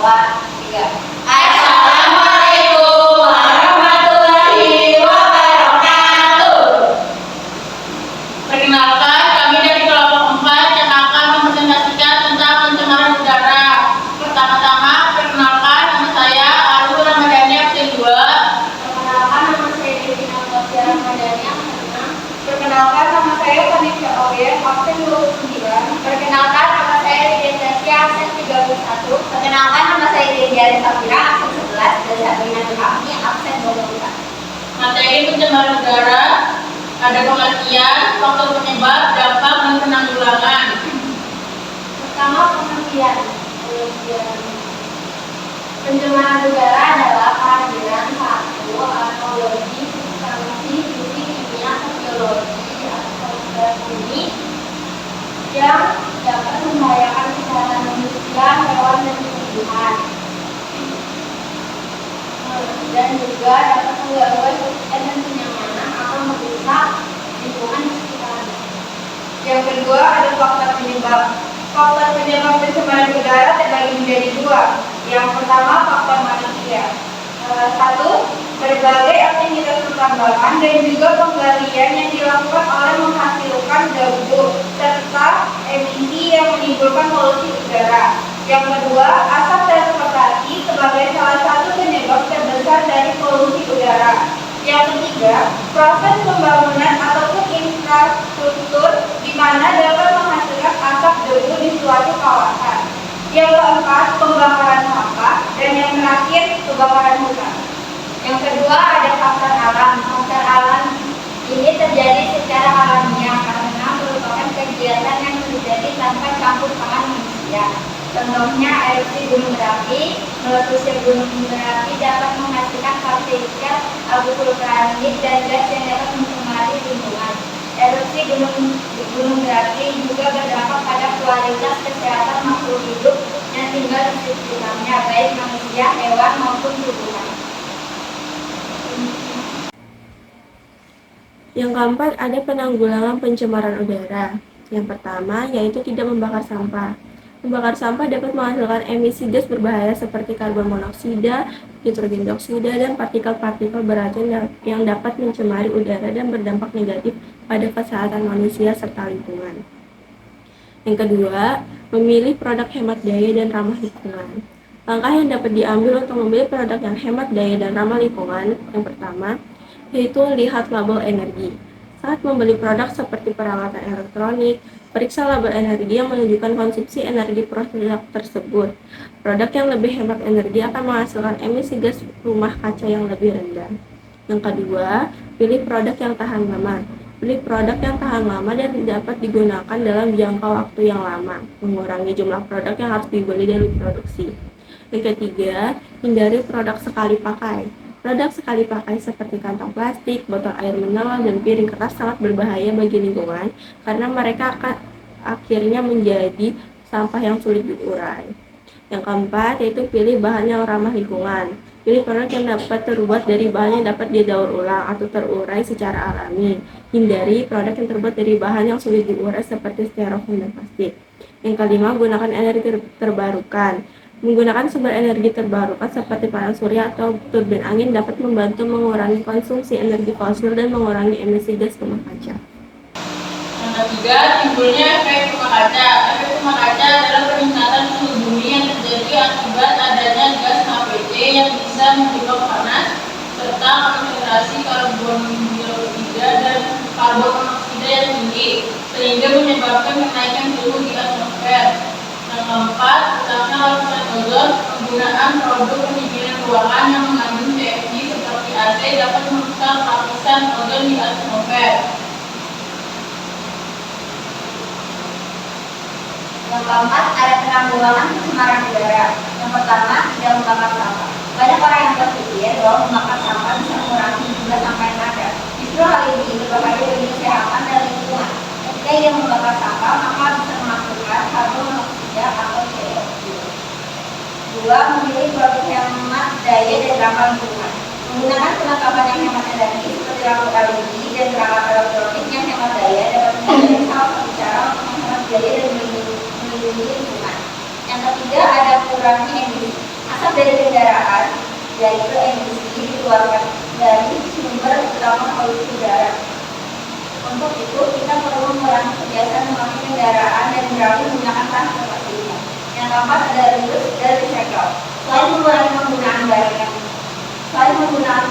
3. Assalamualaikum warahmatullahi wabarakatuh. Perkenalkan, kami dari kelompok 4 yang akan mempresentasikan tentang pencemaran udara. Pertama-tama, perkenalkan, nama saya Arul Ramadhani absen 2. Perkenalkan, nama saya Devina Fatia Ramadhani absen 6. Perkenalkan, nama saya Vanessa Oyer absen 29. Perkenalkan, nama saya Lydia Sasya absen 31. Perkenalkan, nama saya Lydia Safira absen 11 dan Sabrina Nurhami absen 24. Materi pencemaran udara ada pengertian, faktor penyebab, dampak, dan penanggulangan. Pertama, pengertian. Pencemaran udara adalah kehadiran satu atau lebih substansi fisik, kimia, atau biologi atau gas bumi yang dapat membahayakan kesehatan manusia, hewan, dan tumbuhan, dan juga dapat mengganggu kesulitan dan kenyamanan atau merusak lingkungan di sekitarnya. Yang kedua, ada faktor penyebab. Faktor penyebab pencemaran udara terbagi menjadi 2. Yang pertama, faktor manusia. 1. Berbagai aktivitas pertambangan dan juga penggalian yang dilakukan oleh menghasilkan debu serta emisi yang menimbulkan polusi udara. Yang kedua, asap transportasi sebagai salah satu penyebab terbesar dari polusi udara. Yang ketiga, proses pembangunan ataupun infrastruktur di mana dapat menghasilkan asap debu di suatu kawasan. Yang keempat, pembakaran sampah, dan yang terakhir, kebakaran hutan. Yang kedua, ada faktor alam. Faktor alam ini terjadi secara alamiah karena merupakan kegiatan yang terjadi tanpa campur tangan manusia. Contohnya erupsi gunung berapi. Meletusnya gunung berapi dapat menghasilkan partikel abu vulkanik dan gas yang dapat mencemari lingkungan. Erupsi gunung berapi juga berdampak pada kualitas kesehatan makhluk hidup yang tinggal di sekitarnya, baik manusia, hewan maupun tumbuhan. Yang keempat, ada penanggulangan pencemaran udara. Yang pertama, yaitu tidak membakar sampah. Membakar sampah dapat menghasilkan emisi gas berbahaya seperti karbon monoksida, nitrogen dioksida, dan partikel-partikel beracun yang dapat mencemari udara dan berdampak negatif pada kesehatan manusia serta lingkungan. Yang kedua, memilih produk hemat daya dan ramah lingkungan. Langkah yang dapat diambil untuk memilih produk yang hemat daya dan ramah lingkungan, yang pertama, yaitu lihat label energi. Saat membeli produk seperti peralatan elektronik, periksa label energi yang menunjukkan konsumsi energi produk tersebut. Produk yang lebih hemat energi akan menghasilkan emisi gas rumah kaca yang lebih rendah. Yang kedua, pilih produk yang tahan lama. Pilih produk yang tahan lama dan dapat digunakan dalam jangka waktu yang lama, mengurangi jumlah produk yang harus dibeli dan diproduksi. Yang ketiga, hindari produk sekali pakai. Produk sekali pakai seperti kantong plastik, botol air mineral, dan piring kertas sangat berbahaya bagi lingkungan karena mereka akan akhirnya menjadi sampah yang sulit diurai. Yang keempat, yaitu pilih bahan yang ramah lingkungan. Pilih produk yang dapat terbuat dari bahan yang dapat didaur ulang atau terurai secara alami. Hindari produk yang terbuat dari bahan yang sulit diurai seperti styrofoam dan plastik. Yang kelima, gunakan energi terbarukan. Menggunakan sumber energi terbarukan seperti panel surya atau turbin angin dapat membantu mengurangi konsumsi energi fosil dan mengurangi emisi gas rumah kaca. Yang ketiga, timbulnya efek rumah kaca. Efek rumah kaca adalah peningkatan suhu bumi yang terjadi akibat adanya gas HFC yang bisa menyebabkan panas serta konsentrasi karbon dioksida dan karbon monoksida yang tinggi sehingga menyebabkan kenaikan suhu di atmosfer. Yang keempat, rusaknya lapisan ozon. Penggunaan produk pendinginan ruangan yang mengandung CFC seperti AC dapat merusak lapisan ozon di atmosfer. Yang keempat, ada penanggulangan pencemaran udara. Yang pertama, tidak membakar sampah. Banyak orang yang berpikir bahwa membakar sampah bisa mengurangi jumlah sampah yang ada. Justru hal ini berbahaya bagi kesehatan dan lingkungan. Ketika ia membakar sampah, maka bisa menghasilkan karbon monoksida atau CO2. 2. Memilih produk hemat daya dan ramah lingkungan. Menggunakan perlengkapan yang hemat energi seperti lampu LED dan perangkat elektronik yang hemat daya dapat menjadi salah satu cara untuk menghemat biaya dan melindungi lingkungan. Yang ketiga, ada kurangi emisi. asap dari kendaraan, yaitu emisi dikeluarkan dari sumber utama polusi udara. Untuk itu, kita perlu mengurangi kebiasaan memakai kendaraan dan beralih menggunakan transportasi umum. Yang keempat adalah reuse dan recycle. Selain mengurangi penggunaan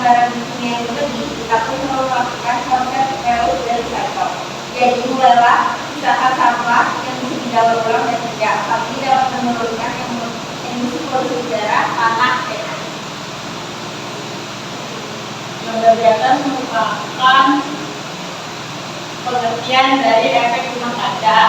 barang kimia yang berlebih, kita pun perlu melakukan konsep reuse dan recycle. Jadi, mulailah pisahkan sampah yang bisa didaur ulang dan tidak, tapi dapat menurunkan emisi polusi udara, tanah, dan air. Yang di atas merupakan pengertian dari efek rumah kaca.